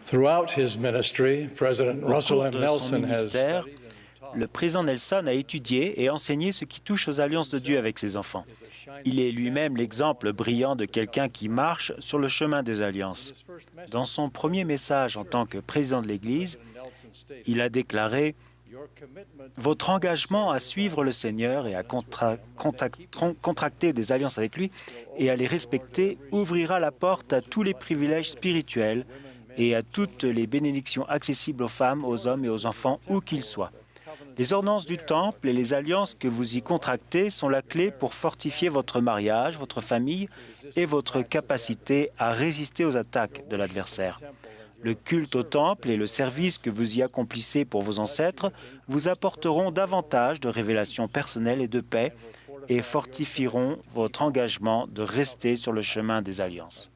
Throughout his ministry, President Au Russell cours M. de son Nelson has ministère, studied and taught. le président Nelson a étudié et enseigné ce qui touche aux alliances de Dieu avec ses enfants. Il est lui-même l'exemple brillant de quelqu'un qui marche sur le chemin des alliances. Dans son premier message en tant que président de l'Église, il a déclaré « Votre engagement à suivre le Seigneur et à contracter des alliances avec lui et à les respecter ouvrira la porte à tous les privilèges spirituels et à toutes les bénédictions accessibles aux femmes, aux hommes et aux enfants, où qu'ils soient. Les ordonnances du Temple et les alliances que vous y contractez sont la clé pour fortifier votre mariage, votre famille et votre capacité à résister aux attaques de l'adversaire. Le culte au Temple et le service que vous y accomplissez pour vos ancêtres vous apporteront davantage de révélations personnelles et de paix et fortifieront votre engagement de rester sur le chemin des alliances. »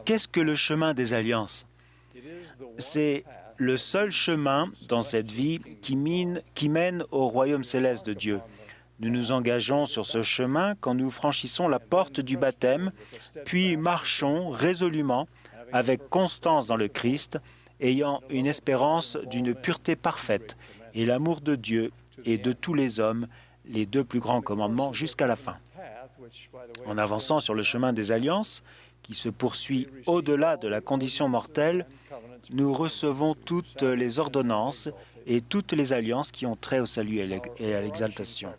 Qu'est-ce que le chemin des alliances? C'est le seul chemin dans cette vie qui mène au royaume céleste de Dieu. Nous nous engageons sur ce chemin quand nous franchissons la porte du baptême, puis marchons résolument, avec constance dans le Christ, ayant une espérance d'une pureté parfaite et l'amour de Dieu et de tous les hommes, les deux plus grands commandements, jusqu'à la fin. En avançant sur le chemin des alliances, qui se poursuit au-delà de la condition mortelle, nous recevons toutes les ordonnances et toutes les alliances qui ont trait au salut et à l'exaltation.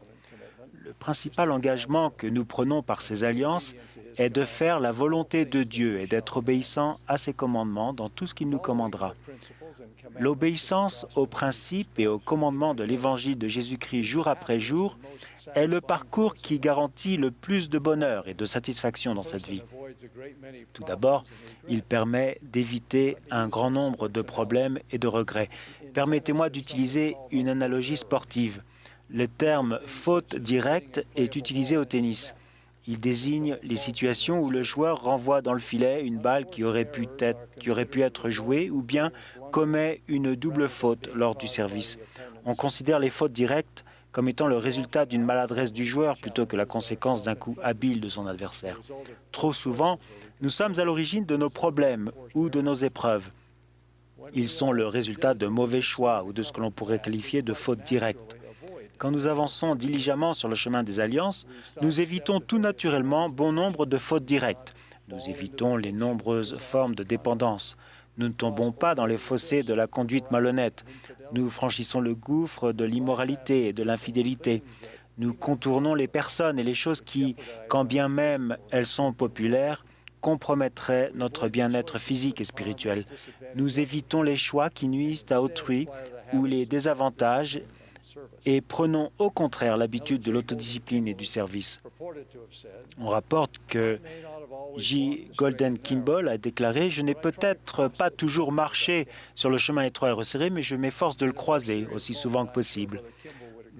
Le principal engagement que nous prenons par ces alliances est de faire la volonté de Dieu et d'être obéissant à ses commandements dans tout ce qu'il nous commandera. L'obéissance aux principes et aux commandements de l'Évangile de Jésus-Christ jour après jour est le parcours qui garantit le plus de bonheur et de satisfaction dans cette vie. Tout d'abord, il permet d'éviter un grand nombre de problèmes et de regrets. Permettez-moi d'utiliser une analogie sportive. Le terme « faute directe » est utilisé au tennis. Il désigne les situations où le joueur renvoie dans le filet une balle qui aurait pu être jouée ou bien commet une double faute lors du service. On considère les fautes directes comme étant le résultat d'une maladresse du joueur plutôt que la conséquence d'un coup habile de son adversaire. Trop souvent, nous sommes à l'origine de nos problèmes ou de nos épreuves. Ils sont le résultat de mauvais choix ou de ce que l'on pourrait qualifier de fautes directes. Quand nous avançons diligemment sur le chemin des alliances, nous évitons tout naturellement bon nombre de fautes directes. Nous évitons les nombreuses formes de dépendance. Nous ne tombons pas dans les fossés de la conduite malhonnête. Nous franchissons le gouffre de l'immoralité et de l'infidélité. Nous contournons les personnes et les choses qui, quand bien même elles sont populaires, compromettraient notre bien-être physique et spirituel. Nous évitons les choix qui nuisent à autrui ou les désavantages et prenons au contraire l'habitude de l'autodiscipline et du service. On rapporte que J. Golden Kimball a déclaré « Je n'ai peut-être pas toujours marché sur le chemin étroit et resserré, mais je m'efforce de le croiser aussi souvent que possible. »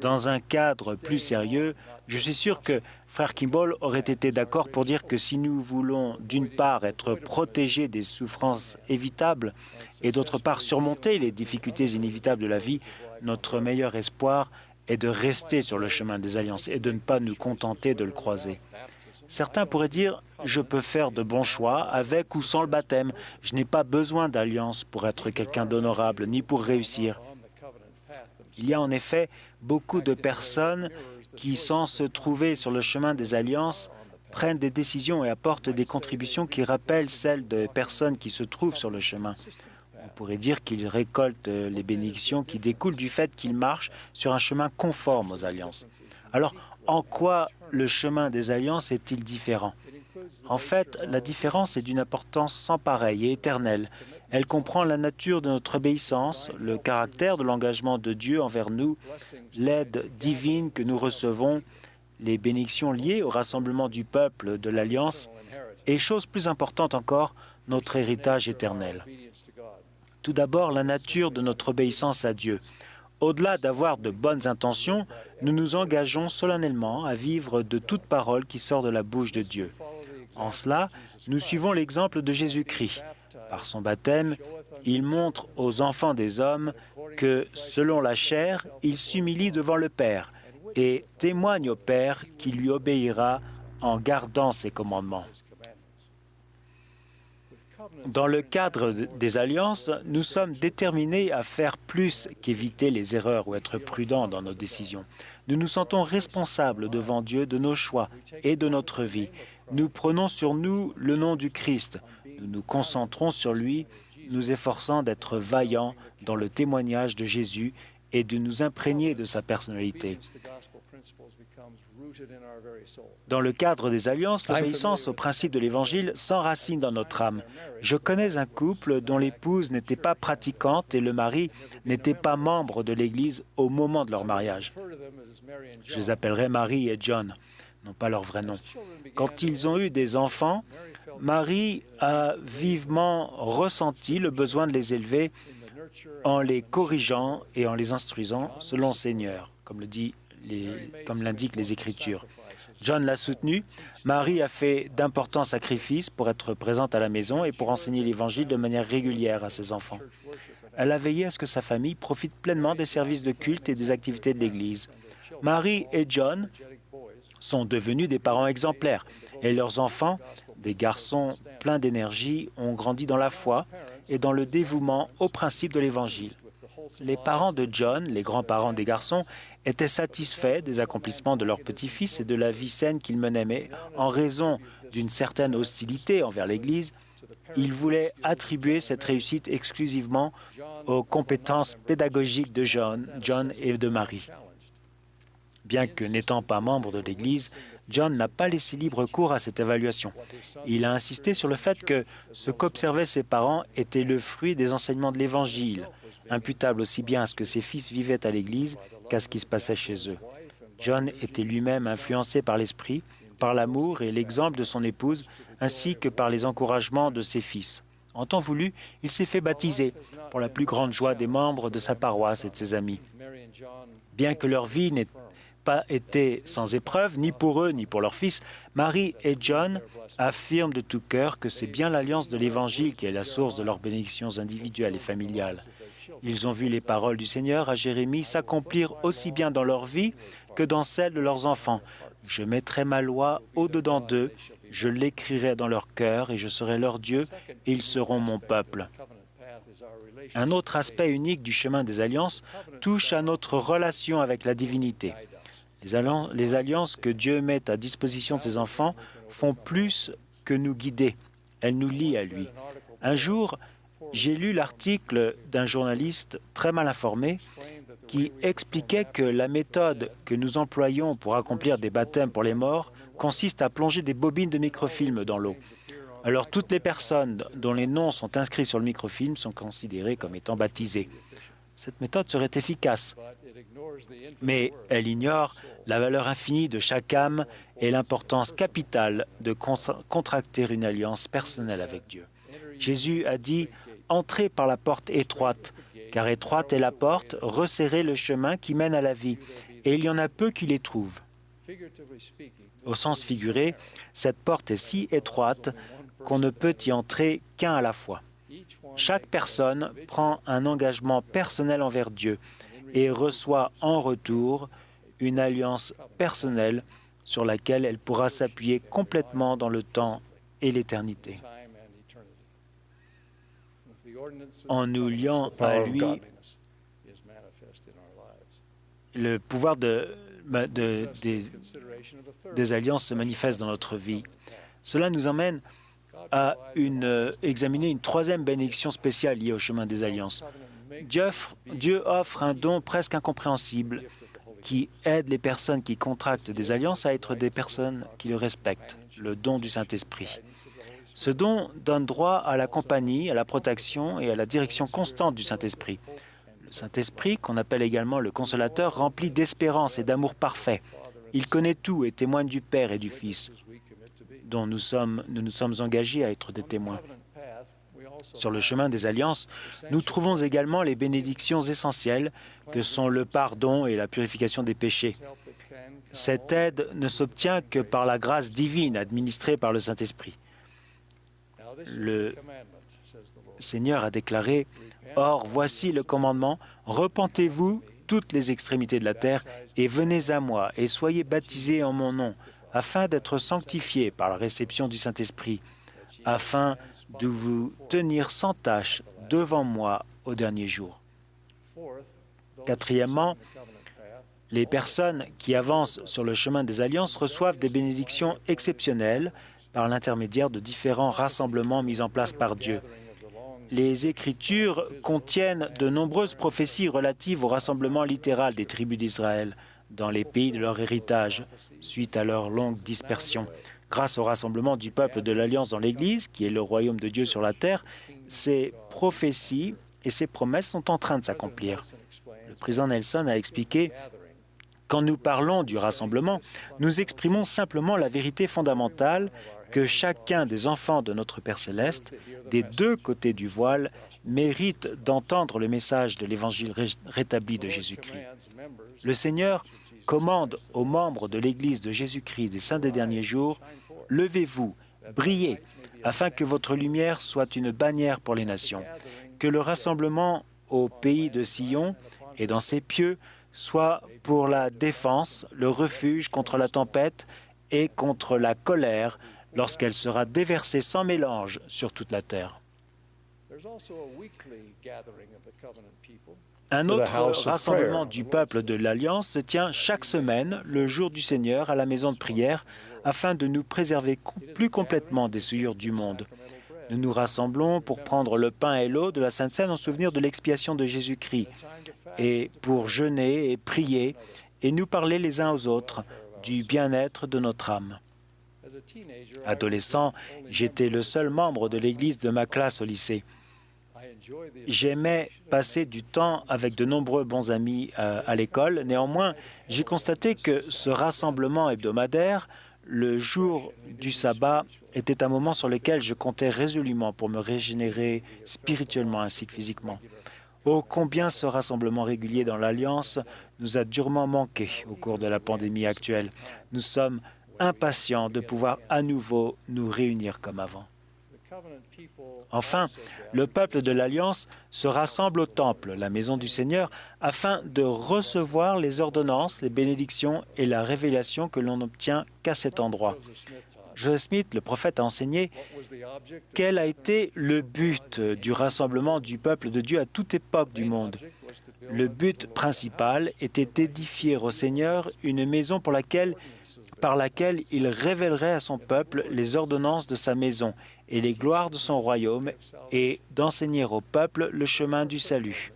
Dans un cadre plus sérieux, je suis sûr que Frère Kimball aurait été d'accord pour dire que si nous voulons d'une part être protégés des souffrances évitables et d'autre part surmonter les difficultés inévitables de la vie, notre meilleur espoir est de rester sur le chemin des alliances et de ne pas nous contenter de le croiser. Certains pourraient dire « Je peux faire de bons choix avec ou sans le baptême. Je n'ai pas besoin d'alliance pour être quelqu'un d'honorable ni pour réussir. » Il y a en effet beaucoup de personnes qui, sans se trouver sur le chemin des alliances, prennent des décisions et apportent des contributions qui rappellent celles de personnes qui se trouvent sur le chemin. On pourrait dire qu'ils récoltent les bénédictions qui découlent du fait qu'ils marchent sur un chemin conforme aux alliances. Alors, en quoi le chemin des alliances est-il différent? En fait, la différence est d'une importance sans pareille et éternelle. Elle comprend la nature de notre obéissance, le caractère de l'engagement de Dieu envers nous, l'aide divine que nous recevons, les bénédictions liées au rassemblement du peuple de l'Alliance et, chose plus importante encore, notre héritage éternel. Tout d'abord, la nature de notre obéissance à Dieu. Au-delà d'avoir de bonnes intentions, nous nous engageons solennellement à vivre de toute parole qui sort de la bouche de Dieu. En cela, nous suivons l'exemple de Jésus-Christ. Par son baptême, il montre aux enfants des hommes que, selon la chair, il s'humilie devant le Père et témoigne au Père qu'il lui obéira en gardant ses commandements. Dans le cadre des alliances, nous sommes déterminés à faire plus qu'éviter les erreurs ou être prudents dans nos décisions. Nous nous sentons responsables devant Dieu de nos choix et de notre vie. Nous prenons sur nous le nom du Christ. Nous nous concentrons sur lui, nous efforçant d'être vaillants dans le témoignage de Jésus et de nous imprégner de sa personnalité. Dans le cadre des alliances, l'obéissance aux principes de l'Évangile s'enracine dans notre âme. Je connais un couple dont l'épouse n'était pas pratiquante et le mari n'était pas membre de l'Église au moment de leur mariage. Je les appellerai Marie et John, non pas leur vrai nom. Quand ils ont eu des enfants, Marie a vivement ressenti le besoin de les élever en les corrigeant et en les instruisant selon le Seigneur, comme l'indiquent les Écritures. John l'a soutenu. Marie a fait d'importants sacrifices pour être présente à la maison et pour enseigner l'Évangile de manière régulière à ses enfants. Elle a veillé à ce que sa famille profite pleinement des services de culte et des activités de l'Église. Marie et John sont devenus des parents exemplaires et leurs enfants, des garçons pleins d'énergie, ont grandi dans la foi et dans le dévouement aux principes de l'Évangile. Les parents de John, les grands-parents des garçons, étaient satisfaits des accomplissements de leur petit-fils et de la vie saine qu'il menait, mais en raison d'une certaine hostilité envers l'Église, ils voulaient attribuer cette réussite exclusivement aux compétences pédagogiques de John et de Marie. Bien que n'étant pas membre de l'Église, John n'a pas laissé libre cours à cette évaluation. Il a insisté sur le fait que ce qu'observaient ses parents était le fruit des enseignements de l'Évangile, imputable aussi bien à ce que ses fils vivaient à l'Église qu'à ce qui se passait chez eux. John était lui-même influencé par l'Esprit, par l'amour et l'exemple de son épouse, ainsi que par les encouragements de ses fils. En temps voulu, il s'est fait baptiser, pour la plus grande joie des membres de sa paroisse et de ses amis. Bien que leur vie n'ait pas été sans épreuve, ni pour eux, ni pour leurs fils, Marie et John affirment de tout cœur que c'est bien l'alliance de l'Évangile qui est la source de leurs bénédictions individuelles et familiales. Ils ont vu les paroles du Seigneur à Jérémie s'accomplir aussi bien dans leur vie que dans celle de leurs enfants. « Je mettrai ma loi au-dedans d'eux, je l'écrirai dans leur cœur et je serai leur Dieu et ils seront mon peuple. » Un autre aspect unique du chemin des alliances touche à notre relation avec la divinité. Les alliances que Dieu met à disposition de ses enfants font plus que nous guider. Elles nous lient à lui. Un jour, j'ai lu l'article d'un journaliste très mal informé qui expliquait que la méthode que nous employons pour accomplir des baptêmes pour les morts consiste à plonger des bobines de microfilm dans l'eau. Alors toutes les personnes dont les noms sont inscrits sur le microfilm sont considérées comme étant baptisées. Cette méthode serait efficace, mais elle ignore la valeur infinie de chaque âme et l'importance capitale de contracter une alliance personnelle avec Dieu. Jésus a dit « Entrez par la porte étroite ». Car étroite est la porte, resserrez le chemin qui mène à la vie, et il y en a peu qui les trouvent. Au sens figuré, cette porte est si étroite qu'on ne peut y entrer qu'un à la fois. Chaque personne prend un engagement personnel envers Dieu et reçoit en retour une alliance personnelle sur laquelle elle pourra s'appuyer complètement dans le temps et l'éternité. En nous liant à lui, le pouvoir des alliances se manifeste dans notre vie. Cela nous emmène à examiner une troisième bénédiction spéciale liée au chemin des alliances. Dieu offre un don presque incompréhensible qui aide les personnes qui contractent des alliances à être des personnes qui le respectent, le don du Saint-Esprit. Ce don donne droit à la compagnie, à la protection et à la direction constante du Saint-Esprit. Le Saint-Esprit, qu'on appelle également le Consolateur, rempli d'espérance et d'amour parfait. Il connaît tout et témoigne du Père et du Fils, dont nous nous sommes engagés à être des témoins. Sur le chemin des alliances, nous trouvons également les bénédictions essentielles que sont le pardon et la purification des péchés. Cette aide ne s'obtient que par la grâce divine administrée par le Saint-Esprit. Le Seigneur a déclaré « Or, voici le commandement, repentez-vous toutes les extrémités de la terre et venez à moi et soyez baptisés en mon nom, afin d'être sanctifiés par la réception du Saint-Esprit. afin de vous tenir sans tâche devant moi au dernier jour. Quatrièmement, les personnes qui avancent sur le chemin des alliances reçoivent des bénédictions exceptionnelles par l'intermédiaire de différents rassemblements mis en place par Dieu. Les Écritures contiennent de nombreuses prophéties relatives au rassemblement littéral des tribus d'Israël dans les pays de leur héritage, suite à leur longue dispersion. Grâce au rassemblement du peuple de l'Alliance dans l'Église, qui est le royaume de Dieu sur la terre, ces prophéties et ces promesses sont en train de s'accomplir. Le président Nelson a expliqué: quand nous parlons du rassemblement, nous exprimons simplement la vérité fondamentale que chacun des enfants de notre Père céleste, des deux côtés du voile, mérite d'entendre le message de l'Évangile rétabli de Jésus-Christ. Le Seigneur commande aux membres de l'Église de Jésus-Christ des saints des derniers jours: « Levez-vous, brillez, afin que votre lumière soit une bannière pour les nations, que le rassemblement au pays de Sion et dans ses pieux soit pour la défense, le refuge contre la tempête et contre la colère, lorsqu'elle sera déversée sans mélange sur toute la terre. » Un autre rassemblement du peuple de l'Alliance se tient chaque semaine, le jour du Seigneur, à la maison de prière, afin de nous préserver plus complètement des souillures du monde. Nous nous rassemblons pour prendre le pain et l'eau de la Sainte Seine en souvenir de l'expiation de Jésus-Christ, et pour jeûner et prier, et nous parler les uns aux autres du bien-être de notre âme. Adolescent, j'étais le seul membre de l'Église de ma classe au lycée. J'aimais passer du temps avec de nombreux bons amis à l'école. Néanmoins, j'ai constaté que ce rassemblement hebdomadaire, le jour du sabbat, était un moment sur lequel je comptais résolument pour me régénérer spirituellement ainsi que physiquement. Oh, combien ce rassemblement régulier dans l'Alliance nous a durement manqué au cours de la pandémie actuelle. Nous sommes impatients de pouvoir à nouveau nous réunir comme avant. Enfin, le peuple de l'Alliance se rassemble au Temple, la maison du Seigneur, afin de recevoir les ordonnances, les bénédictions et la révélation que l'on n'obtient qu'à cet endroit. Joseph Smith, le prophète, a enseigné quel a été le but du rassemblement du peuple de Dieu à toute époque du monde. Le but principal était d'édifier au Seigneur une maison par laquelle il révélerait à son peuple les ordonnances de sa maison et les gloires de son royaume, et d'enseigner au peuple le chemin du salut.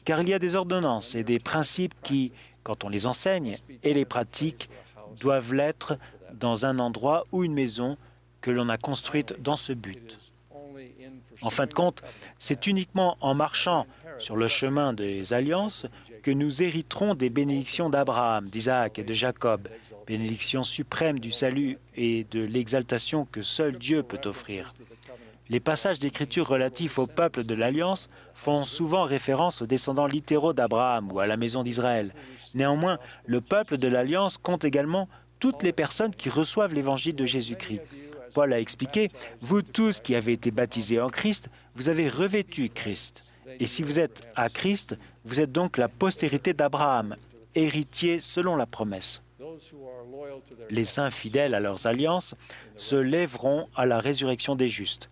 Car il y a des ordonnances et des principes qui, quand on les enseigne et les pratique, doivent l'être dans un endroit ou une maison que l'on a construite dans ce but. En fin de compte, c'est uniquement en marchant sur le chemin des alliances que nous hériterons des bénédictions d'Abraham, d'Isaac et de Jacob, bénédictions suprêmes du salut et de l'exaltation que seul Dieu peut offrir. Les passages d'Écriture relatifs au peuple de l'Alliance font souvent référence aux descendants littéraux d'Abraham ou à la maison d'Israël. Néanmoins, le peuple de l'Alliance compte également toutes les personnes qui reçoivent l'Évangile de Jésus-Christ. Paul a expliqué: « Vous tous qui avez été baptisés en Christ, vous avez revêtu Christ. Et si vous êtes à Christ, vous êtes donc la postérité d'Abraham, héritier selon la promesse. » Les saints fidèles à leurs alliances se lèveront à la résurrection des justes.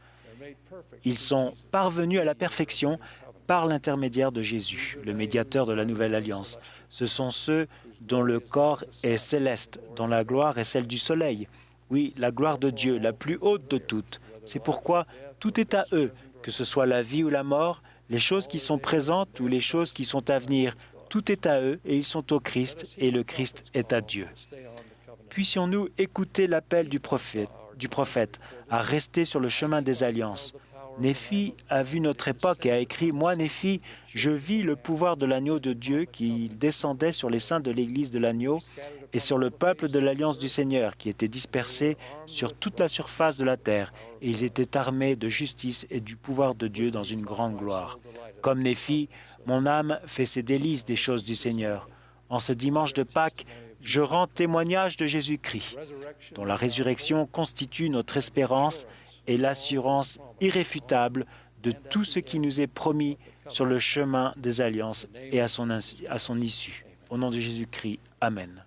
Ils sont parvenus à la perfection par l'intermédiaire de Jésus, le médiateur de la nouvelle alliance. Ce sont ceux dont le corps est céleste, dont la gloire est celle du soleil. Oui, la gloire de Dieu, la plus haute de toutes. C'est pourquoi tout est à eux, que ce soit la vie ou la mort, les choses qui sont présentes ou les choses qui sont à venir. Tout est à eux et ils sont au Christ et le Christ est à Dieu. Puissions-nous écouter l'appel du prophète à rester sur le chemin des alliances. Néphi a vu notre époque et a écrit « Moi, Néphi, je vis le pouvoir de l'agneau de Dieu qui descendait sur les saints de l'Église de l'agneau et sur le peuple de l'Alliance du Seigneur qui était dispersé sur toute la surface de la terre, et ils étaient armés de justice et du pouvoir de Dieu dans une grande gloire. Comme Néphi, mon âme fait ses délices des choses du Seigneur. En ce dimanche de Pâques, je rends témoignage de Jésus-Christ, dont la résurrection constitue notre espérance et l'assurance irréfutable de tout ce qui nous est promis sur le chemin des alliances et à son issue. Au nom de Jésus-Christ, Amen.